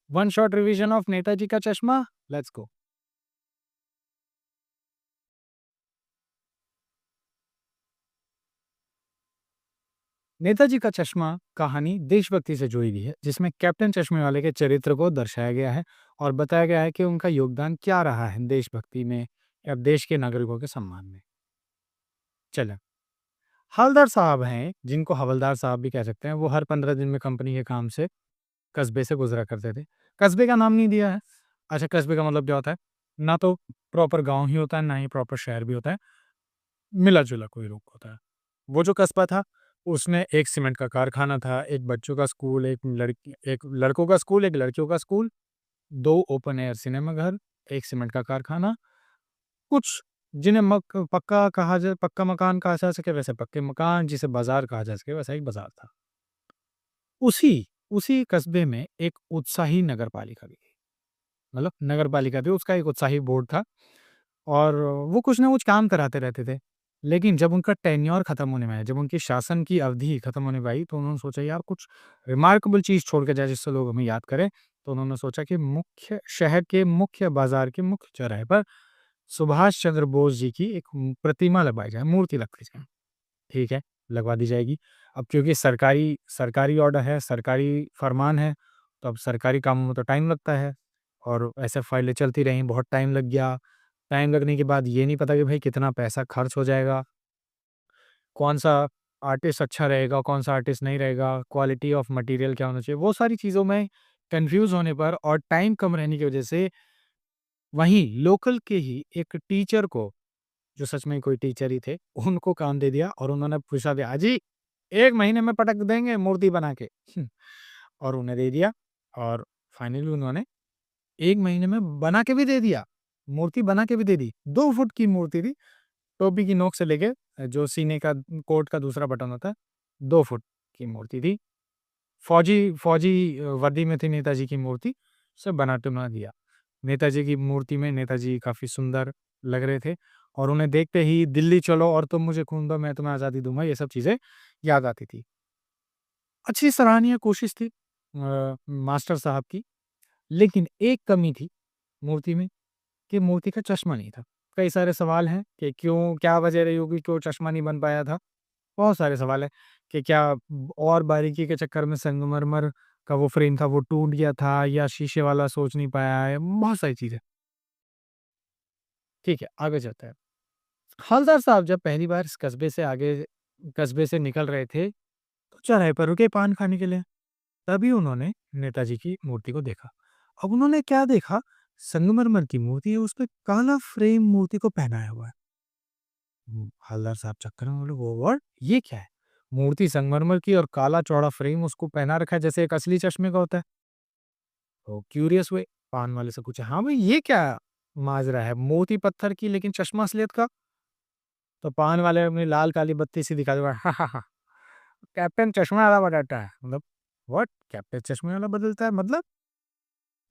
One shot revision of Netaji का चश्मा, let's go. Netaji का चश्मा कहानी देशभक्ति से जुड़ी हुई है, जिसमें कैप्टन चश्मे वाले के चरित्र को दर्शाया गया है और बताया गया है कि उनका योगदान क्या रहा है देशभक्ति में या देश के नागरिकों के सम्मान में। चलें, हवलदार साहब हैं, जिनको हवलदार साहब भी कह सकते हैं, वो हर 15 दिन में कंपनी के काम से कस्बे से गुजरा करते थे। कस्बे का नाम नहीं दिया है। अच्छा, कस्बे का मतलब क्या होता है? ना तो प्रॉपर गांव ही होता है, ना ही प्रॉपर शहर भी होता है, मिला जुला कोई रूप होता है। वो जो कस्बा था, उसमें एक सीमेंट का कारखाना था, एक बच्चों का स्कूल, एक लड़कों का स्कूल, एक लड़कियों का स्कूल, 2 ओपन एयर सिनेमा घर, एक सीमेंट का कारखाना, कुछ जिन्हें पक्का मकान कहा जा सके वैसे पक्के मकान, जिसे बाजार कहा जा सके वैसा एक बाजार था। उसी उसी कस्बे में एक उत्साही नगर पालिका भी थी। मतलब नगर पालिका थी, उसका एक उत्साही बोर्ड था और वो कुछ ना कुछ काम कराते रहते थे। लेकिन जब उनका टेन्योर खत्म होने में आया, जब उनकी शासन की अवधि खत्म होने में आई, तो उन्होंने सोचा यार कुछ रिमार्केबल चीज़ छोड़ के जाए जिससे लोग हमें याद करें। तो उन्होंने सोचा कि मुख्य शहर के मुख्य बाज़ार के मुख्य चौराहे पर सुभाष चंद्र बोस जी की एक प्रतिमा लगवाई जाए, मूर्ति लगवाई जाए। ठीक है, लगवा दी जाएगी। अब क्योंकि सरकारी सरकारी ऑर्डर है, सरकारी फरमान है, तो अब सरकारी कामों में तो टाइम लगता है और ऐसे फाइलें चलती रहीं, बहुत टाइम लग गया। टाइम लगने के बाद ये नहीं पता कि भाई कितना पैसा खर्च हो जाएगा, कौन-सा आर्टिस्ट अच्छा रहेगा, कौन-सा आर्टिस्ट नहीं रहेगा, क्वालिटी ऑफ मटेरियल क्या होना चाहिए, वो सारी चीज़ों में कन्फ्यूज़ होने पर और टाइम कम रहने की वजह से वहीं लोकल के ही एक टीचर को, जो सच में कोई टीचर ही थे, उनको काम दे दिया और उन्होंने पूछा दिया, "हाजी 1 महीने में पटक देंगे मूर्ति बना के।" और उन्हें दे दिया और फाइनली उन्होंने 1 महीने में बना के भी दे दिया। मूर्ति बना के भी दे दी। 2 फुट की मूर्ति थी, टोपी की नोक से लेके जो सीने का कोट का दूसरा बटन होता है, 2 फुट की मूर्ति थी। फौजी वर्दी में थी नेताजी की मूर्ति, उसे बना दिया। नेताजी की मूर्ति में नेताजी काफ़ी सुंदर लग रहे थे और उन्हें देखते ही दिल्ली चलो और तुम मुझे खून दो, मैं तुम्हें आज़ादी दूँगा, ये सब चीज़ें याद आती थी। अच्छी सराहनीय कोशिश थी मास्टर साहब की, लेकिन एक कमी थी मूर्ति में कि मूर्ति का चश्मा नहीं था। कई सारे सवाल हैं कि क्यों, क्या वजह रही होगी, क्यों चश्मा नहीं बन पाया था? बहुत सारे सवाल हैं कि क्या और बारीकी के चक्कर में संगमरमर का वो फ्रेम था वो टूट गया था या शीशे वाला सोच नहीं पाया है, बहुत सारी चीज़ें। ठीक है, आगे चलते हैं। हवलदार साहब जब पहली बार इस कस्बे से निकल रहे थे, तो चौराहे पर रुके पान खाने के लिए। तभी उन्होंने नेताजी की मूर्ति को देखा। अब उन्होंने क्या देखा, संगमरमर की मूर्ति है, उसपे काला फ्रेम मूर्ति को पहनाया हुआ है। हवलदार साहब चक्कर में बोले, वो व्हाट? ये क्या है? मूर्ति संगमरमर की और काला चौड़ा फ्रेम उसको पहना रखा है जैसे एक असली चश्मे का होता है। तो क्यूरियस हुए, पान वाले से पूछा, हाँ भाई ये क्या माजरा है? मूर्ति पत्थर की लेकिन चश्मा असलियत का? तो पान वाले अपनी लाल काली बत्ती सी दिखा दे, हा हा हा, कैप्टन चश्मा वाला बदलता है। मतलब व्हाट? कैप्टन चश्मे वाला बदलता है मतलब?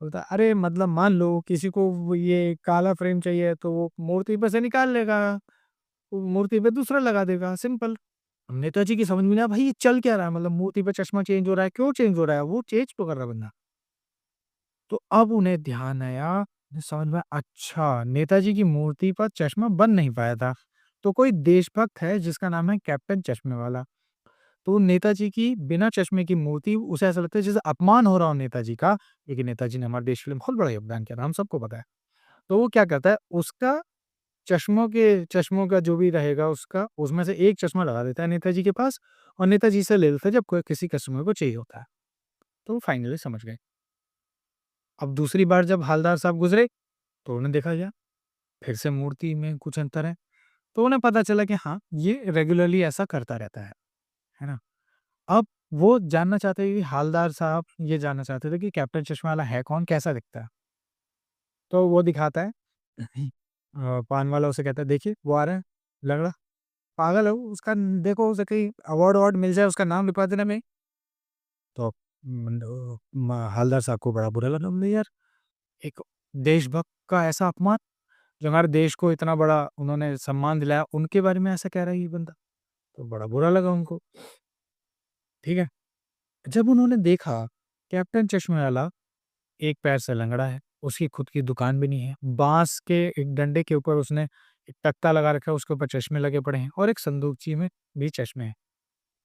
बोलता अरे मतलब मान लो किसी को वो ये काला फ्रेम चाहिए तो वो मूर्ति पे से निकाल लेगा, वो मूर्ति पे दूसरा लगा देगा, सिंपल। नेताजी की समझ में नहीं आया भाई ये चल क्या रहा है, मतलब मूर्ति पे चश्मा चेंज हो रहा है, क्यों चेंज हो रहा है? वो चेंज तो कर रहा है बंदा। तो अब उन्हें ध्यान आया, उन्हें समझ में आया, अच्छा नेताजी की मूर्ति पर चश्मा बन नहीं पाया था। तो कोई देशभक्त है जिसका नाम है कैप्टन चश्मे वाला। तो नेताजी की बिना चश्मे की मूर्ति उसे ऐसा लगता है जैसे अपमान हो रहा हो नेताजी का, लेकिन नेताजी ने हमारे देश के लिए बहुत बड़ा योगदान किया था, हम सबको पता है। तो वो क्या करता है, उसका चश्मों का जो भी रहेगा उसका, उसमें से एक चश्मा लगा देता है नेताजी के पास और नेताजी से ले लेता है जब कोई किसी कस्टमर को चाहिए होता है। तो वो फाइनली समझ गए। अब दूसरी बार जब हवलदार साहब गुज़रे, तो उन्हें देखा गया, फिर से मूर्ति में कुछ अंतर है। तो उन्हें पता चला कि हाँ, ये रेगुलरली ऐसा करता रहता है ना? अब वो जानना चाहते हैं कि हवलदार साहब ये जानना चाहते थे कि कैप्टन चश्मा वाला है कौन? कैसा दिखता है? तो वो दिखाता है। पान वाला उसे कहता है, "देखिए, वो आ रहा है, लंगड़ा, पागल है वो, उसका देखो उसे कहीं अवार्ड-ववार्ड मिल जाए, उसका नाम लिखवा देना मैं।" तो हवलदार साहब को बड़ा बुरा लगा, बोले, "यार, एक देशभक्त का ऐसा अपमान, जो हमारे देश को इतना बड़ा उन्होंने सम्मान दिलाया, उनके बारे में ऐसा कह रहा है ये बंदा।" तो बड़ा बुरा लगा उनको, ठीक है? जब उन्होंने देखा कैप्टन चश्मे वाला एक पैर से लंगड़ा है, उसकी खुद की दुकान भी नहीं है। बाँस के एक डंडे के ऊपर उसने एक तख्ता लगा रखा है, उसके ऊपर चश्मे लगे पड़े हैं और एक संदूकची में भी चश्मे हैं।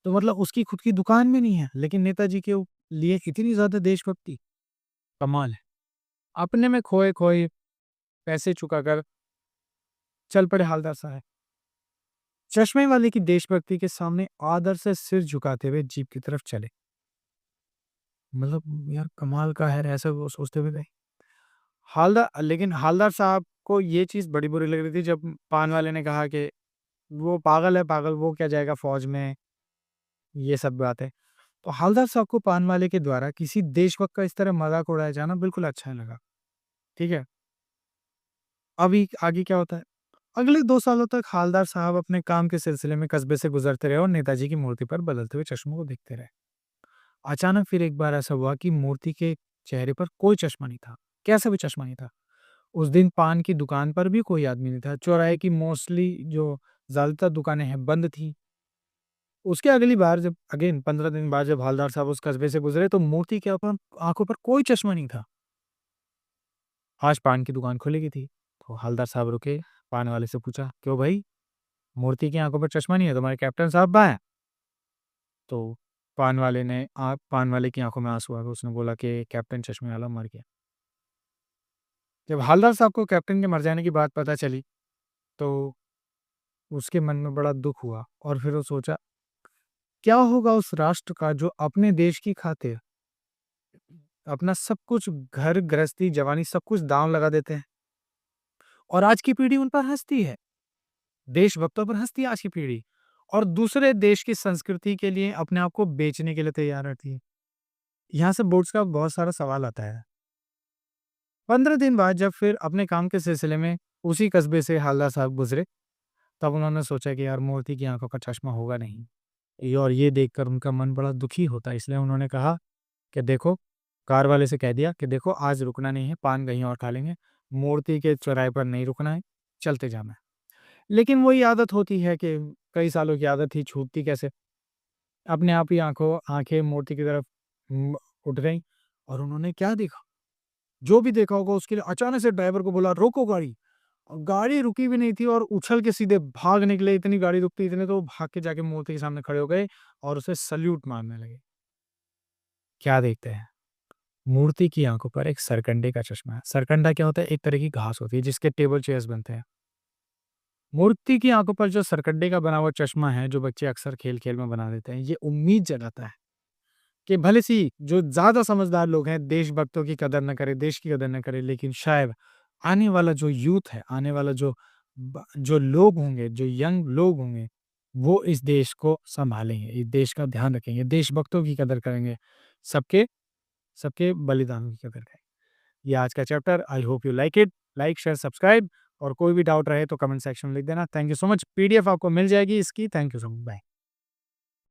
तो मतलब उसकी खुद की दुकान भी नहीं है, लेकिन नेताजी के लिए इतनी ज़्यादा देशभक्ति, कमाल है। अपने में खोए-खोए पैसे चुकाकर चल पड़े हालदार साहब। चश्मे वाले की देशभक्ति के सामने आदर से सिर झुकाते हुए जीप की तरफ चले। मतलब यार कमाल का है, ऐसा वो सोचते हुए गए। लेकिन हालदार साहब को ये चीज़ बड़ी बुरी लग रही थी जब पान वाले ने कहा कि वो पागल है पागल, वो क्या जाएगा फ़ौज में, ये सब बातें। तो हालदार साहब को पान वाले के द्वारा किसी देशभक्त का इस तरह मज़ाक उड़ाया जाना बिल्कुल अच्छा नहीं लगा, ठीक है? अभी आगे क्या होता है? अगले 2 सालों तक हालदार साहब अपने काम के सिलसिले में कस्बे से गुज़रते रहे और नेताजी की मूर्ति पर बदलते हुए चश्मों को देखते रहे। अचानक फिर एक बार ऐसा हुआ कि मूर्ति के चेहरे पर कोई चश्मा नहीं था, कैसा भी चश्मा नहीं था। उस दिन पान की दुकान पर भी कोई आदमी नहीं था, चौराहे की मोस्टली जो ज़्यादातर दुकानें हैं बंद थी। उसके अगली बार जब अगेन 15 दिन बाद जब हवलदार साहब उस कस्बे से गुज़रे तो मूर्ति के ऊपर आँखों पर कोई चश्मा नहीं था। आज पान की दुकान खुली थी, तो हवलदार साहब रुके, पान वाले से पूछा, "क्यों भाई, मूर्ति की आँखों पर चश्मा नहीं है, तुम्हारे कैप्टन साहब कहाँ हैं?" तो पान वाले की आँखों में आँसू आ गए, उसने बोला कि कैप्टन चश्मे वाला मर गया। जब हवलदार साहब को कैप्टन के मर जाने की बात पता चली, तो उसके मन में बड़ा दुःख हुआ और फिर वो सोचा, क्या होगा उस राष्ट्र का जो अपने देश की खातिर अपना सब कुछ घर गृहस्थी, जवानी सब कुछ दाँव लगा देते हैं और आज की पीढ़ी उन पर हँसती है। देशभक्तों पर हँसती है आज की पीढ़ी और दूसरे देश की संस्कृति के लिए अपने आप को बेचने के लिए तैयार रहती है। यहाँ से बोर्ड्स का बहुत सारा सवाल आता है। 15 दिन बाद जब फिर अपने काम के सिलसिले में उसी कस्बे से हालदार साहब गुज़रे, तब उन्होंने सोचा कि यार मूर्ति की आँखों का चश्मा होगा नहीं। ये देखकर उनका मन बड़ा दुखी होता है, इसलिए उन्होंने कहा कि देखो, कार वाले से कह दिया कि देखो आज रुकना नहीं है, पान कहीं और खा लेंगे, मूर्ति के चौराहे पर नहीं रुकना है, चलते जाना है। लेकिन वही आदत होती है कि कई सालों की आदत थी, छूटती कैसे? अपने आप ही आँखें मूर्ति की तरफ उम, उठ गईं और उन्होंने क्या देखा? जो भी देखा होगा उसके लिए अचानक से ड्राइवर को बोला, "रोको गाड़ी।" और गाड़ी रुकी भी नहीं थी और उछल के सीधे भाग निकले, इतनी गाड़ी रुकती इतने तो वो भाग के जाके मूर्ति के सामने खड़े हो गए और उसे सैल्यूट मारने लगे। क्या देखते हैं? मूर्ति की आँखों पर एक सरकंडे का चश्मा है। सरकंडा क्या होता है? एक तरह की घास होती है जिसके टेबल चेयर्स बनते हैं। मूर्ति की आँखों पर जो सरकंडे का बना हुआ चश्मा है, जो बच्चे अक्सर खेल-खेल में बना देते हैं, ये उम्मीद जगाता है कि भले से जो ज़्यादा समझदार लोग हैं, देशभक्तों की कदर ना करें, देश की कदर ना करें, लेकिन शायद आने वाला जो यूथ है, आने वाला जो लोग होंगे, जो यंग लोग होंगे, वो इस देश को सँभालेंगे, इस देश का ध्यान रखेंगे, देशभक्तों की कदर करेंगे, सबके सबके बलिदानों की कदर करेंगे। ये आज का chapter I hope you like it. Like, share, subscribe और कोई भी डाउट रहे तो कमेंट सेक्शन में लिख देना। Thank you so much. PDF आपको मिल जाएगी इसकी। Thank you so much. Bye.